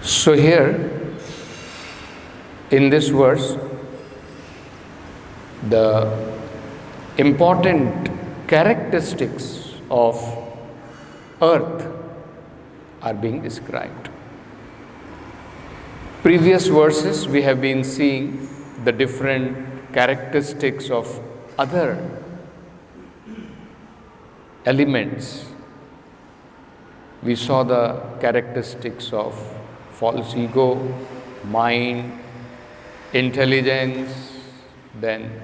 So here in this verse, the important characteristics of earth are being described. Previous verses we have been seeing the different characteristics of other elements. We saw the characteristics of false ego, mind, intelligence, then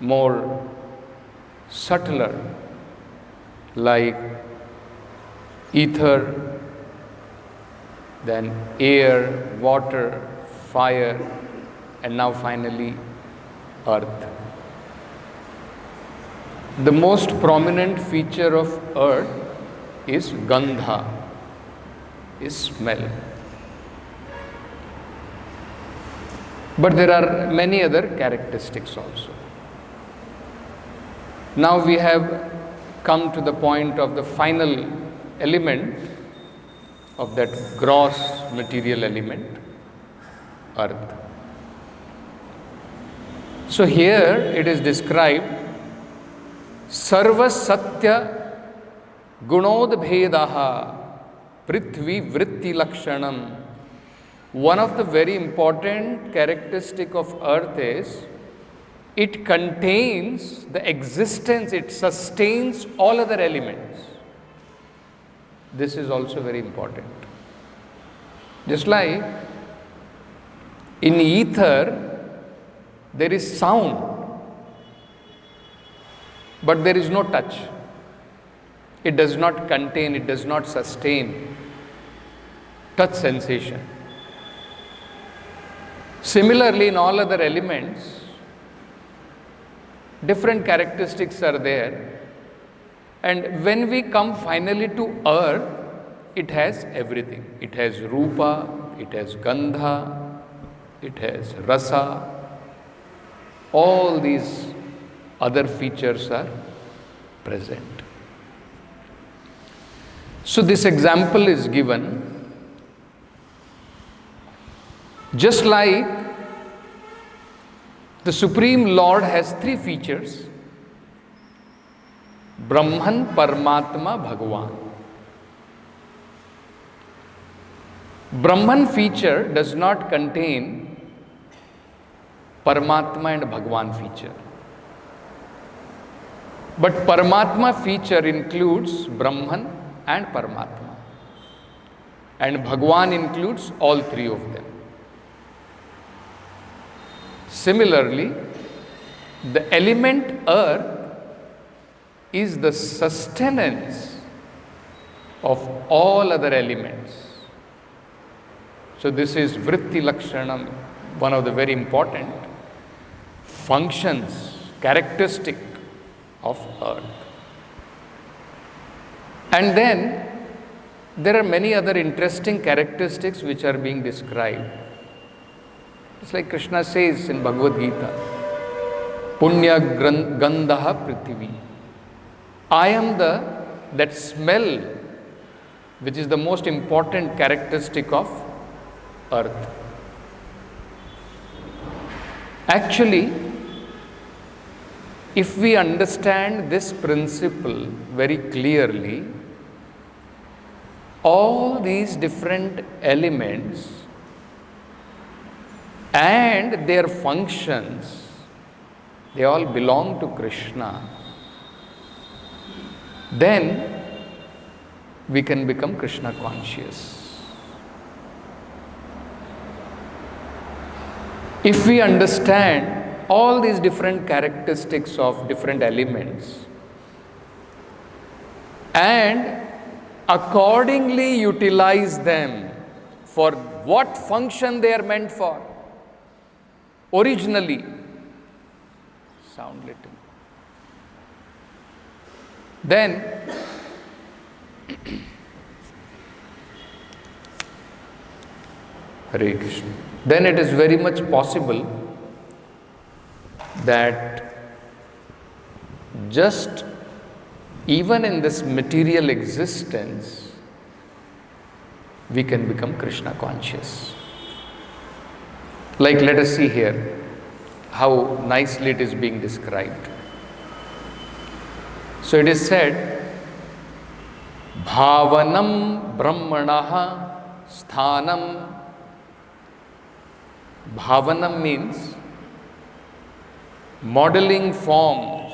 more subtler like ether, then air, water, fire, and now finally earth. The most prominent feature of earth is gandha, is smell. But there are many other characteristics also. Now we have come to the point of the final element of that gross material element, earth. So here it is described sarva satya gunodbhedaha prithvi vritti lakshanam. One of the very important characteristic of earth is it contains the existence, it sustains all other elements. This is also very important. Just like in ether, there is sound, but there is no touch. It does not contain, it does not sustain touch sensation. Similarly, in all other elements, different characteristics are there. And when we come finally to earth, it has everything. It has rupa, it has gandha, it has rasa. All these other features are present. So this example is given just like the Supreme Lord has three features: Brahman, Paramatma, Bhagavan. Brahman feature does not contain Paramatma and Bhagavan feature. But Paramatma feature includes Brahman and Paramatma. And Bhagavan includes all three of them. Similarly, the element earth is the sustenance of all other elements. So this is vritti lakshanam, one of the very important functions, characteristic of earth. And then there are many other interesting characteristics which are being described. It's like Krishna says in Bhagavad Gita, Punya Gandaha Prithvi. I am that smell which is the most important characteristic of earth. Actually, if we understand this principle very clearly, all these different elements and their functions, they all belong to Krishna. Then we can become Krishna conscious. If we understand all these different characteristics of different elements and accordingly utilize them for what function they are meant for, originally, sound little. Then, Hare Krishna. Then it is very much possible that just even in this material existence, we can become Krishna conscious. Like, let us see here how nicely it is being described. So it is said, Bhavanam Brahmanaha Sthanam. Bhavanam means modeling forms.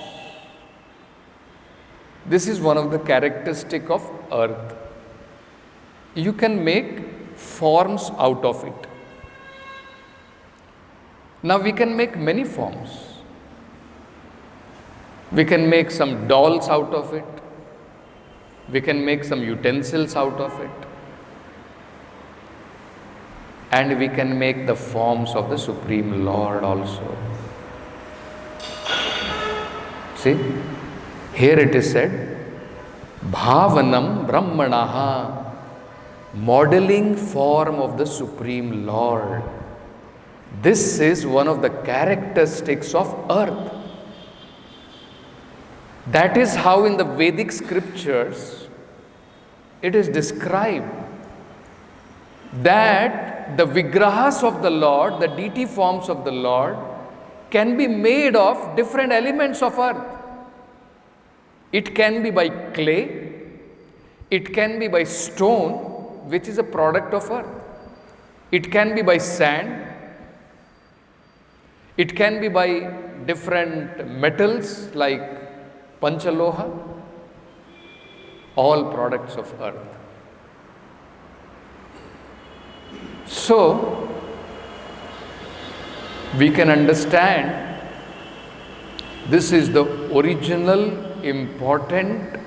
This is one of the characteristics of earth. You can make forms out of it. Now we can make many forms. We can make some dolls out of it. We can make some utensils out of it. And we can make the forms of the Supreme Lord also. See, here it is said, Bhavanam Brahmanaha, modeling form of the Supreme Lord. This is one of the characteristics of earth. That is how in the Vedic scriptures it is described that the vigrahas of the Lord, the deity forms of the Lord, can be made of different elements of earth. It can be by clay, it can be by stone, which is a product of earth. It can be by sand, it can be by different metals like Panchaloha, all products of earth. So, we can understand this is the original important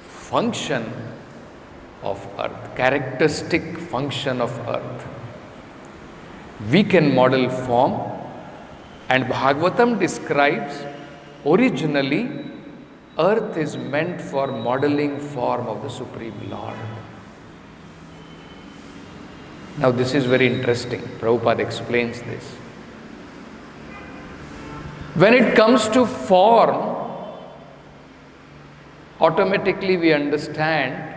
function of earth, characteristic function of earth. We can model form, and Bhagavatam describes originally earth is meant for modeling form of the Supreme Lord. Now this is very interesting. Prabhupada explains this. When it comes to form, automatically we understand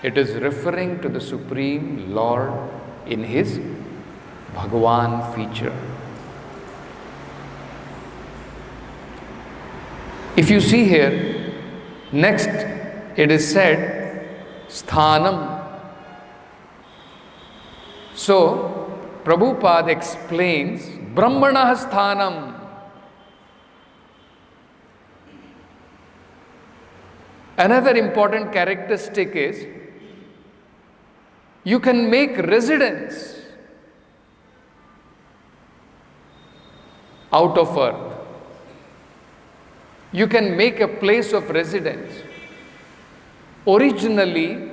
it is referring to the Supreme Lord in his Bhagavan feature. If you see here, next it is said, Sthanam. So, Prabhupada explains, Brahmana Sthanam. Another important characteristic is, you can make residence out of earth. You can make a place of residence. Originally,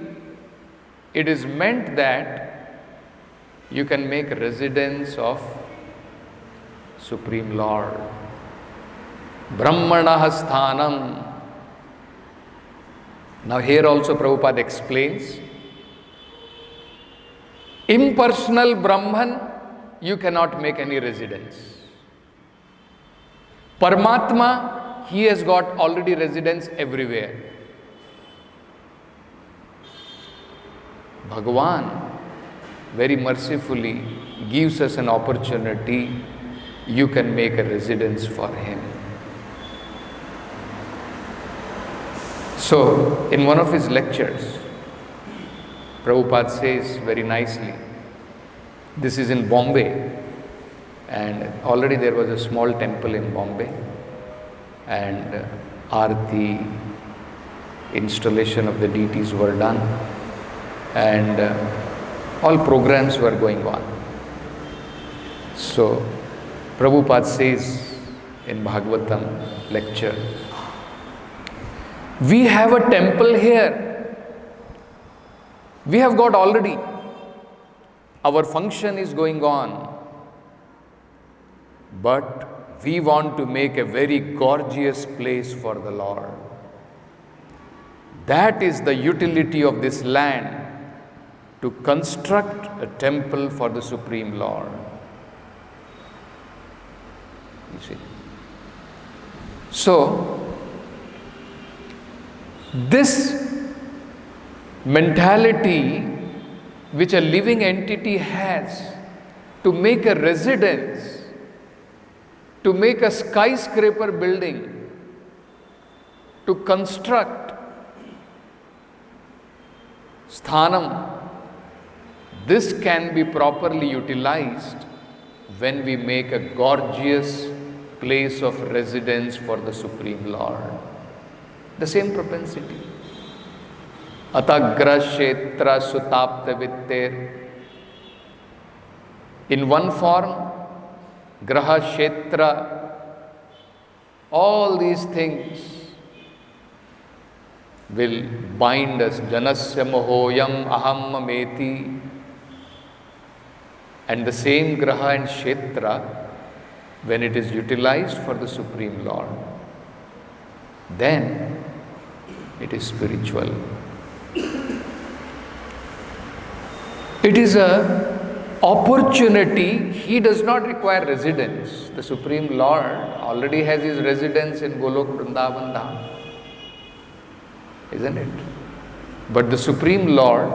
it is meant that you can make residence of Supreme Lord. Brahmana Sthanam. Now here also Prabhupada explains, impersonal Brahman, you cannot make any residence. Paramatma, he has got already residence everywhere. Bhagavan very mercifully gives us an opportunity, you can make a residence for him. So, in one of his lectures, Prabhupada says very nicely, this is in Bombay, and already there was a small temple in Bombay, and Aarti, installation of the deities were done, and all programs were going on. So, Prabhupada says in Bhagavatam lecture, we have a temple here. We have got already. Our function is going on. But we want to make a very gorgeous place for the Lord. That is the utility of this land, to construct a temple for the Supreme Lord. You see. So, this mentality which a living entity has to make a residence, to make a skyscraper building, to construct sthanam, this can be properly utilized when we make a gorgeous place of residence for the Supreme Lord. The same propensity. Atagra Kshetra Sutapta Vitter. In one form, Graha Kshetra, all these things will bind us. Janasya Mohoyam Aham Mameti. And the same Graha and Kshetra, when it is utilized for the Supreme Lord, then it is spiritual. It is a opportunity. He does not require residence. The Supreme Lord already has his residence in Golok Vrindavan Dham, isn't it? But the Supreme Lord,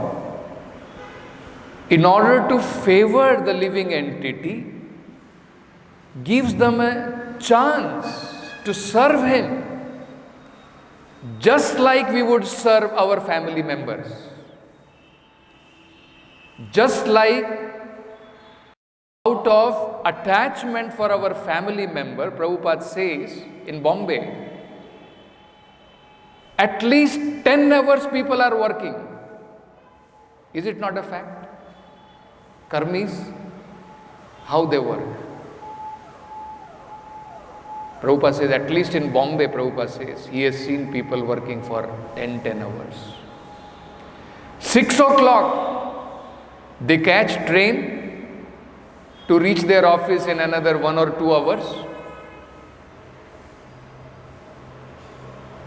in order to favor the living entity, gives them a chance to serve Him, just like we would serve our family members. Just like out of attachment for our family member, Prabhupada says in Bombay, at least 10 hours people are working. Is it not a fact? Karmis, how they work. Prabhupada says, at least in Bombay, Prabhupada says, he has seen people working for 10 hours. 6 o'clock, they catch train to reach their office in another 1 or 2 hours.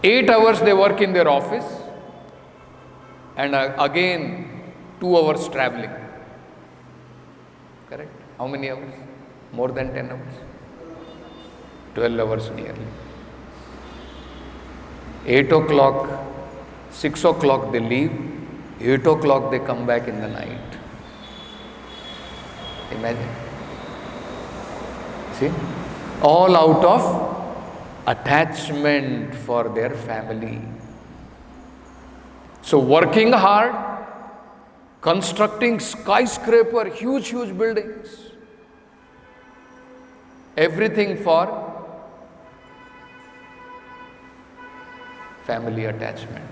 8 hours they work in their office, and again 2 hours traveling. Correct? How many hours? More than 10 hours? 12 hours nearly. 8 o'clock, 6 o'clock they leave, 8 o'clock they come back in the night. Imagine. See? All out of attachment for their family. So working hard, constructing skyscraper, huge buildings. Everything for family attachment.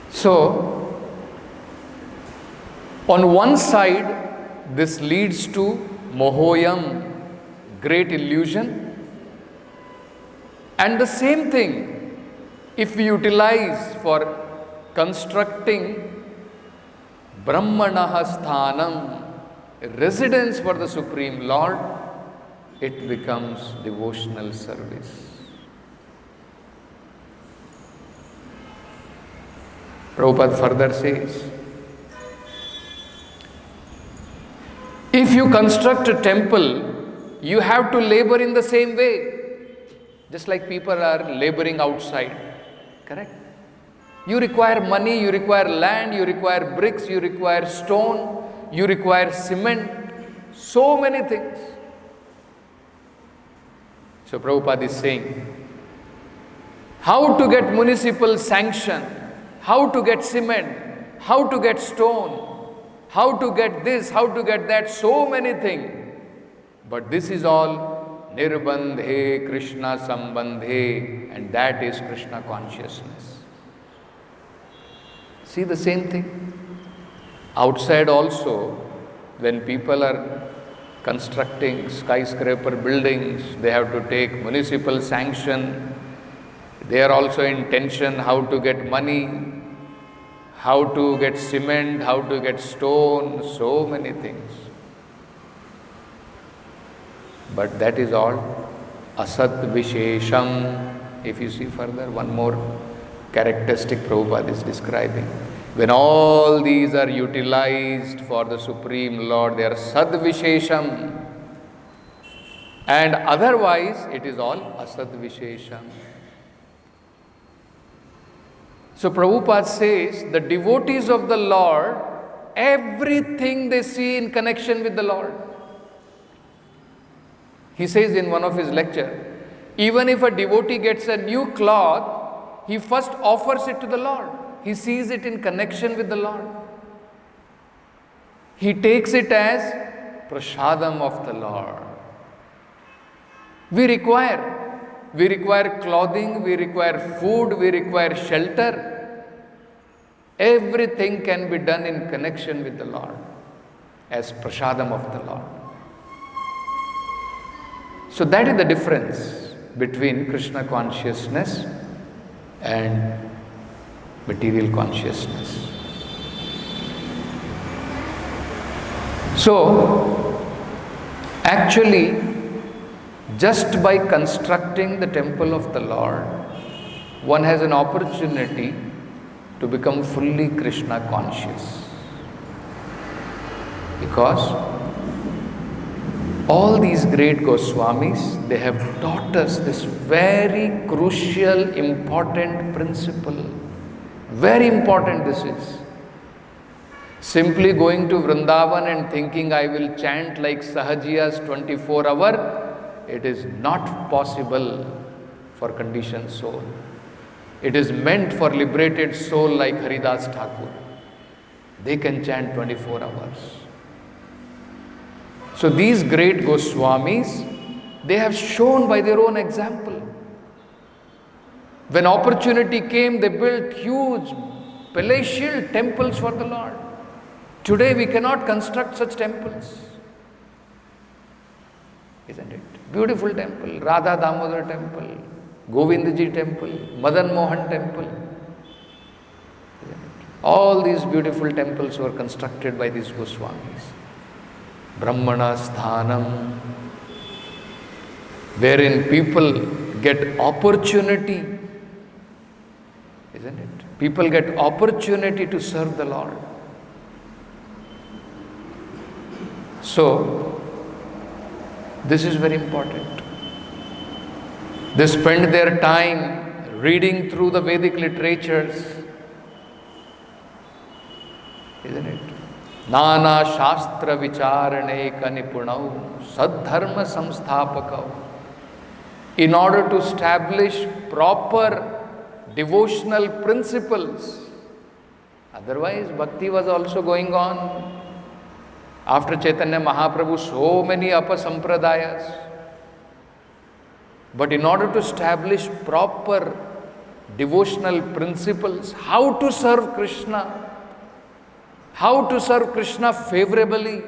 So, on one side, this leads to Mohoyam, great illusion. And the same thing, if we utilize for constructing Brahmanaha Sthanam, residence for the Supreme Lord, it becomes devotional service. Prabhupada further says, if you construct a temple, you have to labor in the same way, just like people are laboring outside. Correct? You require money, you require land, you require bricks, you require stone, you require cement, so many things. So Prabhupada is saying, how to get municipal sanction, how to get cement, how to get stone, how to get this, how to get that, so many things. But this is all Nirbandhe Krishna Sambandhe, and that is Krishna consciousness. See the same thing? Outside also, when people are constructing skyscraper buildings, they have to take municipal sanction. They are also in tension how to get money, how to get cement, how to get stone, so many things. But that is all asat vishesham. If you see further, one more characteristic Prabhupada is describing. When all these are utilized for the Supreme Lord, they are sad vishesham. And otherwise, it is all asad vishesham. So Prabhupada says, the devotees of the Lord, everything they see in connection with the Lord. He says in one of his lectures, even if a devotee gets a new cloth, he first offers it to the Lord. He sees it in connection with the Lord. He takes it as prasadam of the Lord. We require clothing, we require food, we require shelter. Everything can be done in connection with the Lord as prasadam of the Lord. So that is the difference between Krishna consciousness and material consciousness. So, actually, just by constructing the temple of the Lord, one has an opportunity to become fully Krishna conscious. Because all these great Goswamis, they have taught us this very crucial, important principle. Very important this is. Simply going to Vrindavan and thinking I will chant like Sahajiya's 24-hour, it is not possible for conditioned soul. It is meant for liberated soul like Haridas Thakur. They can chant 24 hours. So these great Goswamis, they have shown by their own example. When opportunity came, they built huge palatial temples for the Lord. Today we cannot construct such temples. Isn't it? Beautiful temple, Radha Damodar temple, Govindji temple, Madan Mohan temple. Isn't it? All these beautiful temples were constructed by these Goswamis. Brahmana Sthanam, wherein people get opportunity. Isn't it? People get opportunity to serve the Lord. So, this is very important. They spend their time reading through the Vedic literatures. Isn't it? Nana Shastra Vicharane Kanipunau Sadharma Samsthapakau. In order to establish proper devotional principles. Otherwise, bhakti was also going on. After Chaitanya Mahaprabhu, so many apasampradayas. But in order to establish proper devotional principles, how to serve Krishna favorably,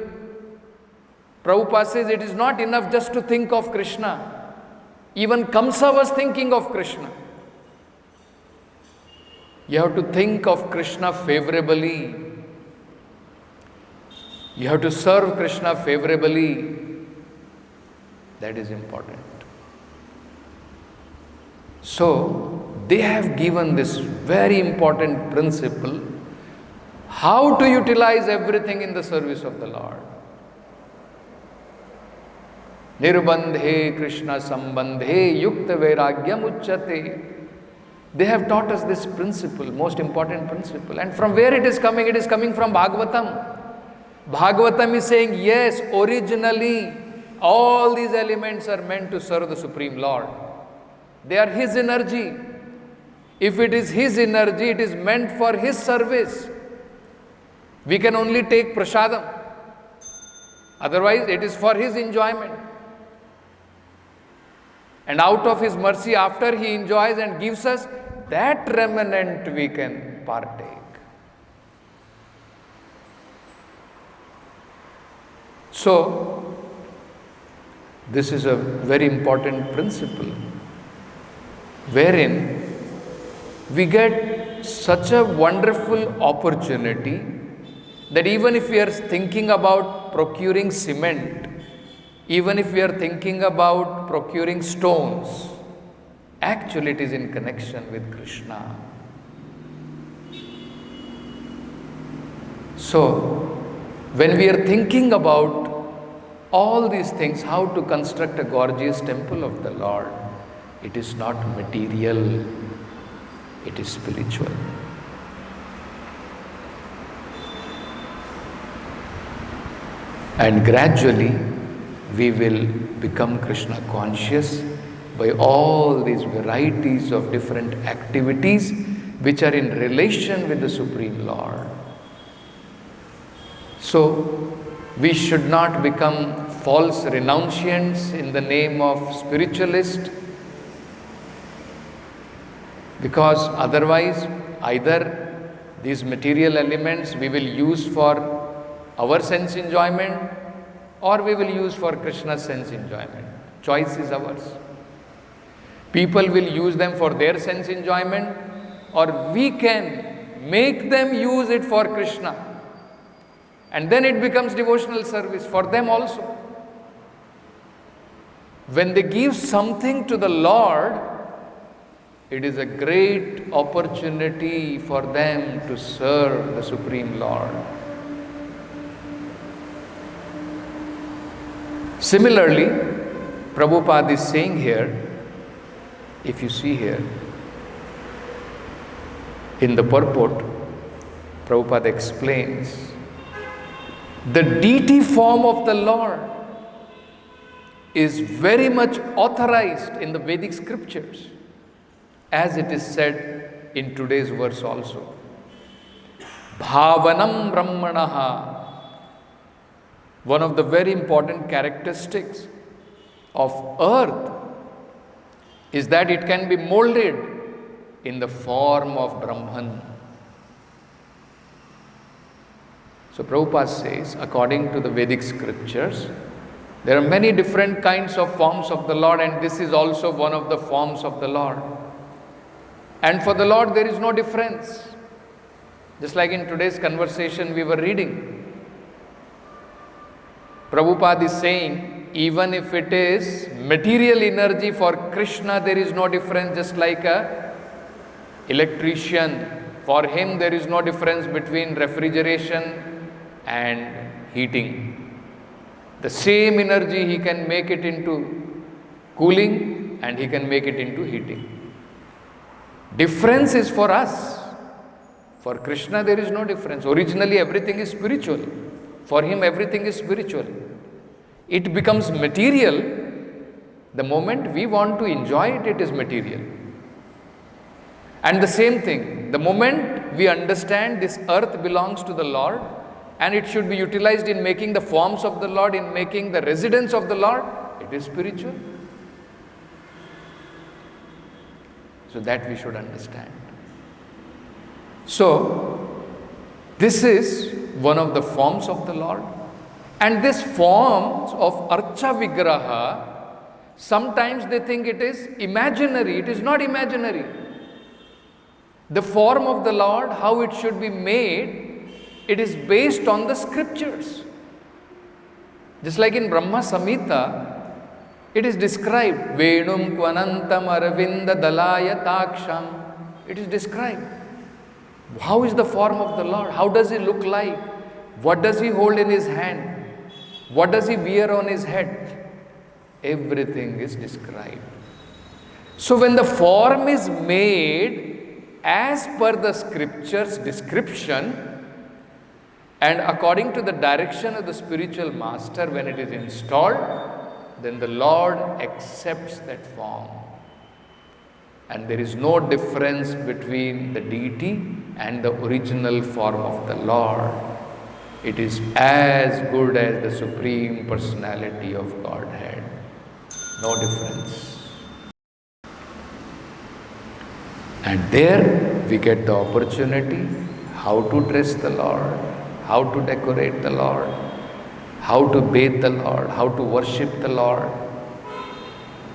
Prabhupada says it is not enough just to think of Krishna. Even Kamsa was thinking of Krishna. You have to think of Krishna favorably. You have to serve Krishna favorably. That is important. So, they have given this very important principle, how to utilize everything in the service of the Lord. Nirbandhe Krishna Sambandhe Yukta Vairagyam Uchyate. They have taught us this principle, most important principle. And from where it is coming? It is coming from Bhagavatam. Bhagavatam is saying, yes, originally all these elements are meant to serve the Supreme Lord. They are His energy. If it is His energy, it is meant for His service. We can only take prasadam. Otherwise, it is for His enjoyment. And out of His mercy, after He enjoys and gives us, that remnant we can partake. So, this is a very important principle, wherein we get such a wonderful opportunity that even if we are thinking about procuring cement, even if we are thinking about procuring stones, actually it is in connection with Krishna. So, when we are thinking about all these things, how to construct a gorgeous temple of the Lord, it is not material, it is spiritual. And gradually we will become Krishna conscious by all these varieties of different activities which are in relation with the Supreme Lord. So, we should not become false renunciants in the name of spiritualist, because otherwise either these material elements we will use for our sense enjoyment or we will use for Krishna's sense enjoyment. Choice is ours. People will use them for their sense enjoyment, or we can make them use it for Krishna. And then it becomes devotional service for them also. When they give something to the Lord, it is a great opportunity for them to serve the Supreme Lord. Similarly, Prabhupada is saying here, if you see here, in the purport, Prabhupada explains, the deity form of the Lord is very much authorized in the Vedic scriptures, as it is said in today's verse also. Bhavanam Brahmanaha. One of the very important characteristics of earth is that it can be molded in the form of Brahman. So Prabhupada says, according to the Vedic scriptures, there are many different kinds of forms of the Lord, and this is also one of the forms of the Lord. And for the Lord there is no difference. Just like in today's conversation we were reading, Prabhupada is saying, even if it is material energy for Krishna, there is no difference, just like a electrician. For him there is no difference between refrigeration and heating. The same energy he can make it into cooling and he can make it into heating. Difference is for us. For Krishna there is no difference. Originally everything is spiritual. For him everything is spiritual. It becomes material the moment we want to enjoy it, it is material. And the same thing, the moment we understand this earth belongs to the Lord and it should be utilized in making the forms of the Lord, in making the residence of the Lord, it is spiritual. So that we should understand. So, this is one of the forms of the Lord. And this forms of Archa Vigraha, sometimes they think it is imaginary. It is not imaginary. The form of the Lord, how it should be made, it is based on the scriptures. Just like in Brahma Samhita, it is described, Venum Kvanantam Aravinda Dalaya Taksham. It is described. How is the form of the Lord? How does he look like? What does he hold in his hand? What does he wear on his head? Everything is described. So when the form is made as per the scripture's description and according to the direction of the spiritual master, when it is installed, then the Lord accepts that form. And there is no difference between the deity and the original form of the Lord. It is as good as the Supreme Personality of Godhead. No difference. And there we get the opportunity how to dress the Lord, how to decorate the Lord, how to bathe the Lord, how to worship the Lord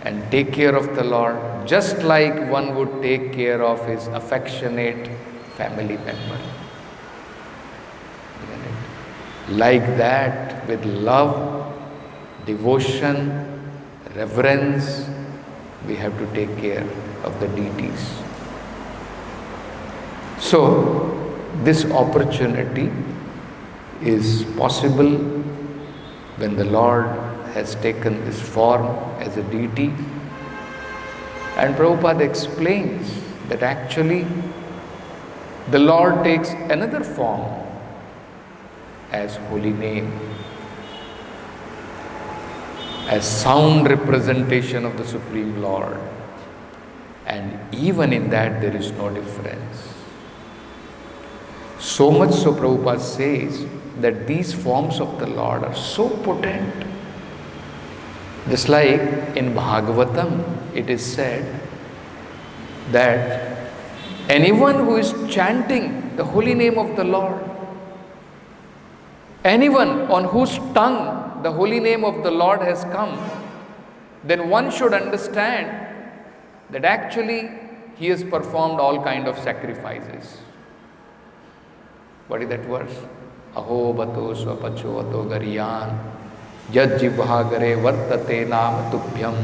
and take care of the Lord, just like one would take care of his affectionate family member. Like that, with love, devotion, reverence, we have to take care of the deities. So, this opportunity is possible when the Lord has taken this form as a deity. And Prabhupada explains that actually the Lord takes another form as holy name. as sound representation of the Supreme Lord. And even in that there is no difference. So much so Prabhupada says that these forms of the Lord are so potent. Just like in Bhagavatam it is said that anyone who is chanting the holy name of the Lord, anyone on whose tongue the holy name of the Lord has come, then one should understand that actually he has performed all kind of sacrifices. What is that verse? Aho bato swapacho ato gariyan yad jibha gare vartate nam tubhyam.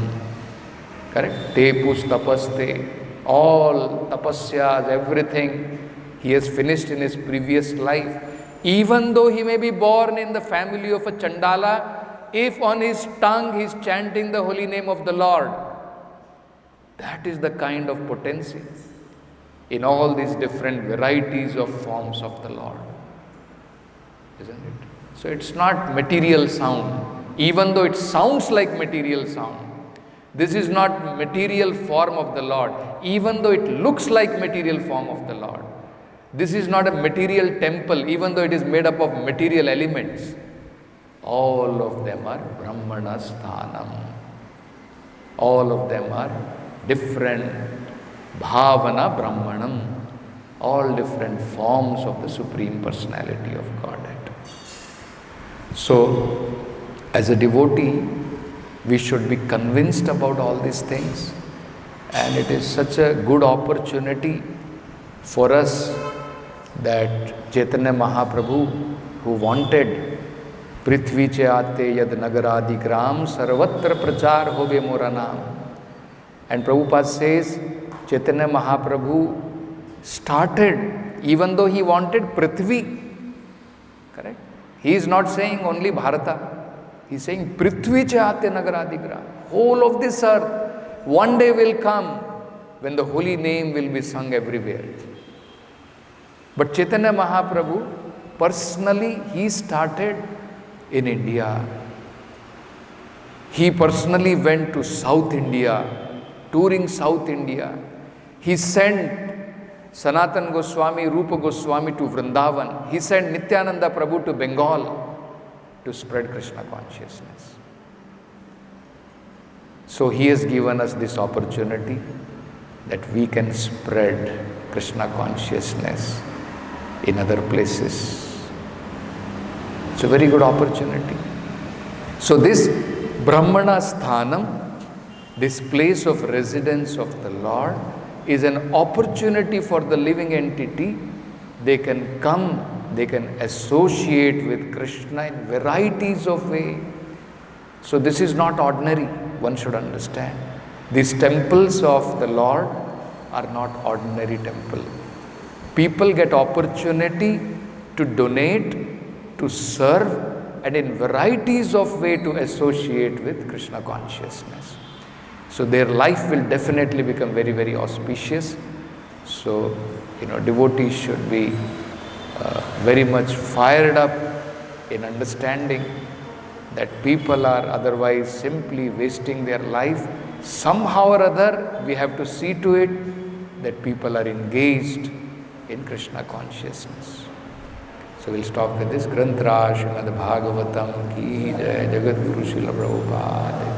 Correct? Te pus tapaste, all tapasyas, everything he has finished in his previous life. Even though he may be born in the family of a Chandala, if on his tongue he is chanting the holy name of the Lord, that is the kind of potency in all these different varieties of forms of the Lord. Isn't it? So it's not material sound, even though it sounds like material sound. This is not material form of the Lord, even though it looks like material form of the Lord. This is not a material temple, even though it is made up of material elements. All of them are Brahmana Sthanam. All of them are different Bhavana Brahmanam. All different forms of the Supreme Personality of Godhead. So, as a devotee, we should be convinced about all these things. And it is such a good opportunity for us that Chaitanya Mahaprabhu, who wanted Prithvi che aate yad nagaradi gram sarvatra prachar hobe mora naam. And Prabhupada says Chaitanya Mahaprabhu started, even though he wanted Prithvi. Correct? He is not saying only Bharata. He is saying Prithvi che aate nagaradi gram. Whole of this earth one day will come when the holy name will be sung everywhere. But Chaitanya Mahaprabhu, personally, he started in India. He personally went to South India, touring South India. He sent Sanatana Goswami, Rupa Goswami to Vrindavan. He sent Nityananda Prabhu to Bengal to spread Krishna consciousness. So he has given us this opportunity that we can spread Krishna consciousness in other places. It's a very good opportunity. So this Brahmana Sthanam, this place of residence of the Lord, is an opportunity for the living entity. They can come, they can associate with Krishna in varieties of ways. So this is not ordinary, one should understand. These temples of the Lord are not ordinary temple. People get opportunity to donate, to serve, and in varieties of way to associate with Krishna consciousness. So their life will definitely become very, very auspicious. So, devotees should be very much fired up in understanding that people are otherwise simply wasting their life. Somehow or other, we have to see to it that people are engaged in Krishna consciousness. So we'll stop with this. Granthra Srimad Bhagavatam ki jai, Jagat Guru Srila Prabhupada.